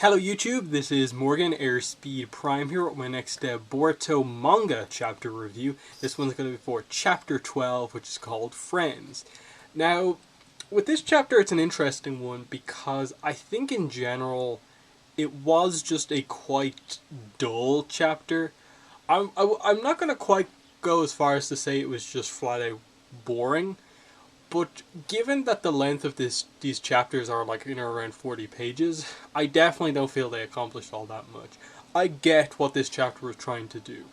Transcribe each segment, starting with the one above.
Hello YouTube, this is Morgan, Airspeed Prime here with my next Boruto Manga chapter review. This one's going to be for chapter 12, which is called Friends. Now, with this chapter it's an interesting one because I think in general it was just a quite dull chapter. I'm not going to quite go as far as to say it was just flat out boring. But given that the length of these chapters are like around 40 pages, I definitely don't feel they accomplished all that much. I get what this chapter was trying to do.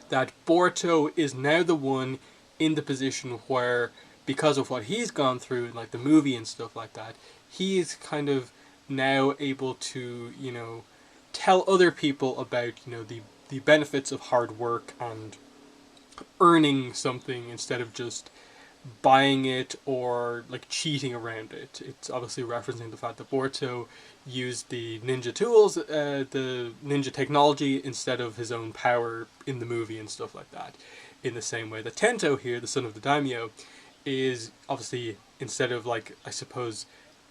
That Boruto is now the one in the position where, because of what he's gone through in like the movie and stuff like that, he is kind of now able to, tell other people about, the benefits of hard work and earning something instead of just buying it or like cheating around it. It's obviously referencing the fact that Boruto used the ninja tools, the ninja technology, instead of his own power in the movie and stuff like that. In the same way that Tento here, the son of the daimyo, is obviously, instead of like, I suppose,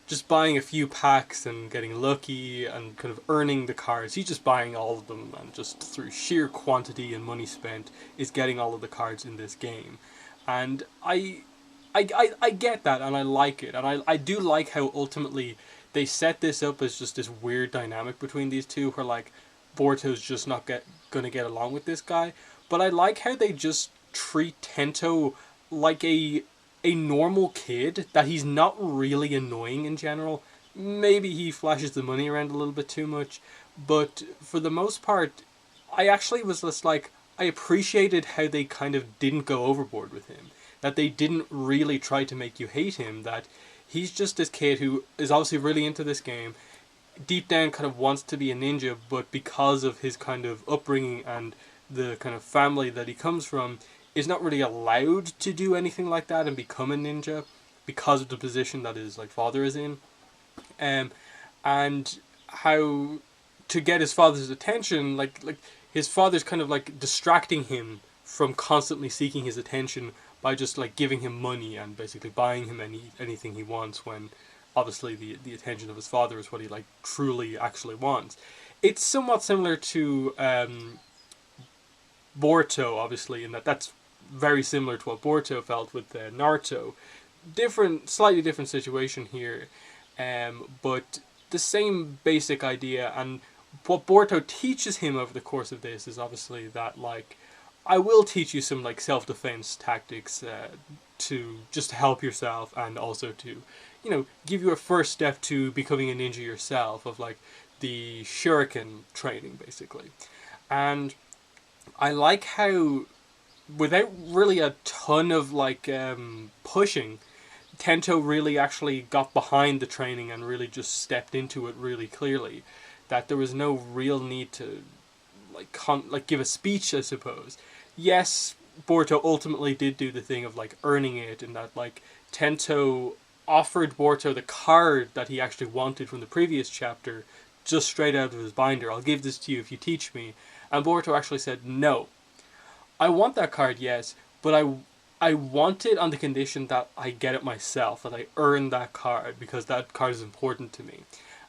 just buying a few packs and getting lucky and kind of earning the cards, he's just buying all of them, and just through sheer quantity and money spent is getting all of the cards in this game. And I get that, and I like it, and I do like how ultimately they set this up as just this weird dynamic between these two, where like Boruto's just not gonna get along with this guy, but I like how they just treat Tento like a normal kid, that he's not really annoying in general. Maybe he flashes the money around a little bit too much, but for the most part, I actually was just like, I appreciated how they kind of didn't go overboard with him. That they didn't really try to make you hate him. That he's just this kid who is obviously really into this game, deep down kind of wants to be a ninja, but because of his kind of upbringing and the kind of family that he comes from, is not really allowed to do anything like that and become a ninja because of the position that his like father is in. And how to get his father's attention, like his father's kind of like distracting him from constantly seeking his attention by just like giving him money and basically buying him anything he wants, when obviously the attention of his father is what he like truly actually wants. It's somewhat similar to Boruto, obviously, in that that's very similar to what Boruto felt with Naruto. Slightly different situation here, but the same basic idea. And what Boruto teaches him over the course of this is obviously that, like, I will teach you some like self-defense tactics to just help yourself, and also to, give you a first step to becoming a ninja yourself, of like the shuriken training basically. And I like how, without really a ton of like pushing, Tento really actually got behind the training and really just stepped into it really clearly. That there was no real need to like give a speech, I suppose. Yes, Boruto ultimately did do the thing of like earning it, and that like Tento offered Boruto the card that he actually wanted from the previous chapter just straight out of his binder. I'll give this to you if you teach me. And Boruto actually said, no, I want that card, yes, but I want it on the condition that I get it myself, that I earn that card, because that card is important to me.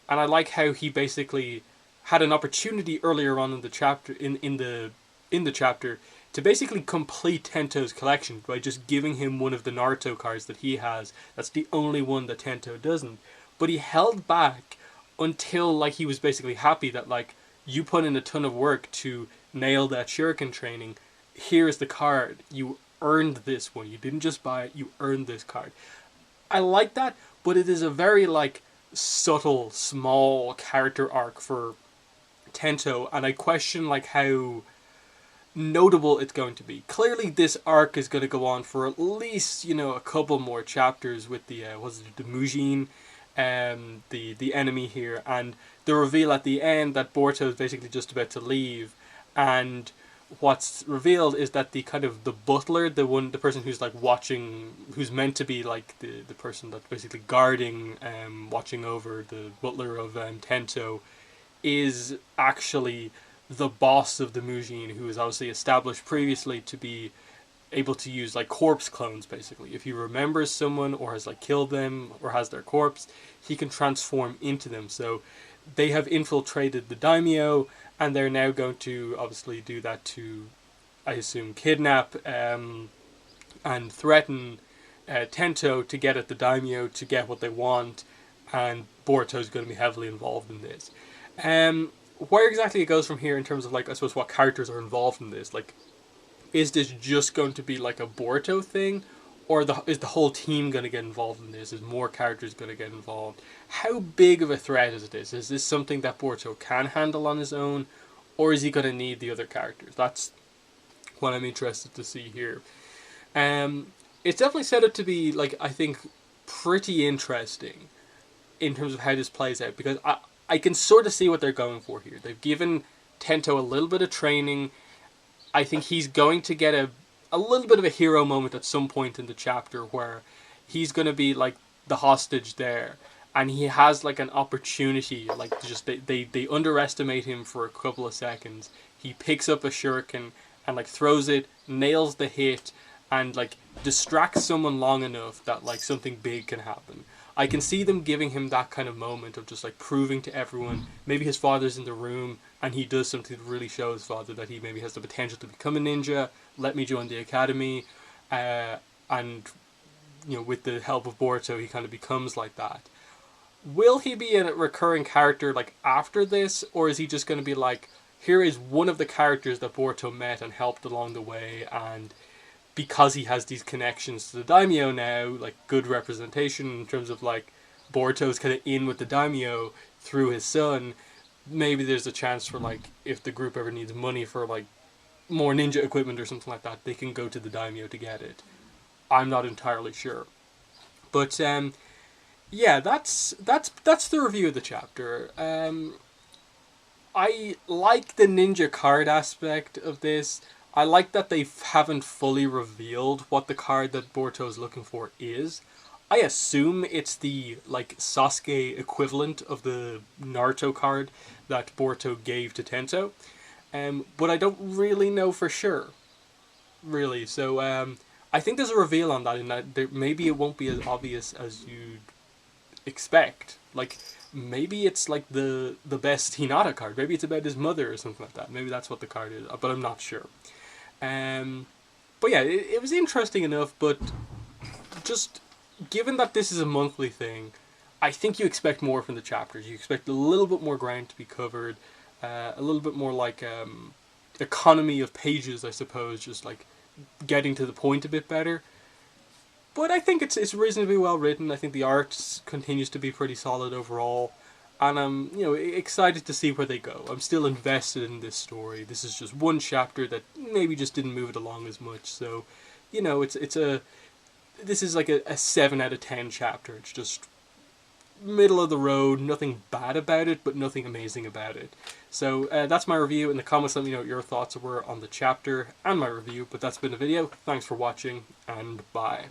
And I like how he basically had an opportunity earlier on in the chapter, in the chapter, to basically complete Tento's collection by just giving him one of the Naruto cards that he has. That's the only one that Tento doesn't. But he held back until like he was basically happy that like, you put in a ton of work to nail that shuriken training. Here's the card. You earned this one. You didn't just buy it, you earned this card. I like that, but it is a very like subtle, small character arc for Tento, and I question like how notable it's going to be. Clearly this arc is going to go on for at least, a couple more chapters with the the Mujin, the enemy here, and the reveal at the end that Boruto is basically just about to leave, and what's revealed is that the kind of the butler, the person who's like watching, who's meant to be like the person that's basically guarding, watching over, the butler of Tento, is actually the boss of the Mujin, who is obviously established previously to be able to use like corpse clones basically. If he remembers someone or has like killed them or has their corpse, he can transform into them. So they have infiltrated the daimyo, and they're now going to obviously do that to, I assume, kidnap and threaten Tento to get at the daimyo to get what they want, and Boruto's going to be heavily involved in this. Where exactly it goes from here in terms of, like, I suppose what characters are involved in this, like, is this just going to be like a Boruto thing, or is the whole team going to get involved in this? Is more characters going to get involved? How big of a threat is this? Is this something that Boruto can handle on his own, or is he going to need the other characters? That's what I'm interested to see here. It's definitely set up to be, like, I think, pretty interesting in terms of how this plays out, because I can sort of see what they're going for here. They've given Tento a little bit of training. I think he's going to get a little bit of a hero moment at some point in the chapter where he's going to be, like, the hostage there, and he has, like, an opportunity, like, just they underestimate him for a couple of seconds. He picks up a shuriken and, like, throws it, nails the hit, and, like, distracts someone long enough that, like, something big can happen. I can see them giving him that kind of moment of just, like, proving to everyone, maybe his father's in the room and he does something to really show his father that he maybe has the potential to become a ninja, let me join the academy, and, you know, with the help of Boruto he kind of becomes like that. Will he be a recurring character, like, after this, or is he just going to be like, here is one of the characters that Boruto met and helped along the way, and because he has these connections to the daimyo now, like, good representation in terms of, like, Boruto's kind of in with the daimyo through his son, maybe there's a chance for, like, if the group ever needs money for, like, more ninja equipment or something like that, they can go to the daimyo to get it. I'm not entirely sure. But, yeah, that's the review of the chapter. I like the ninja card aspect of this. I like that they haven't fully revealed what the card that Boruto is looking for is. I assume it's the, like, Sasuke equivalent of the Naruto card that Boruto gave to Tento. But I don't really know for sure. Really. So, I think there's a reveal on that, in that maybe it won't be as obvious as you'd expect. Like, maybe it's, like, the best Hinata card. Maybe it's about his mother or something like that. Maybe that's what the card is, but I'm not sure. But yeah, it was interesting enough, but just given that this is a monthly thing, I think you expect more from the chapters. You expect a little bit more ground to be covered, a little bit more, like, economy of pages, I suppose, just, like, getting to the point a bit better. But I think it's reasonably well written. I think the art continues to be pretty solid overall. And I'm, you know, excited to see where they go. I'm still invested in this story. This is just one chapter that maybe just didn't move it along as much. So, you know, this is like a 7 out of 10 chapter. It's just middle of the road, nothing bad about it, but nothing amazing about it. So that's my review. In the comments, let me know what your thoughts were on the chapter and my review. But that's been the video. Thanks for watching, and bye.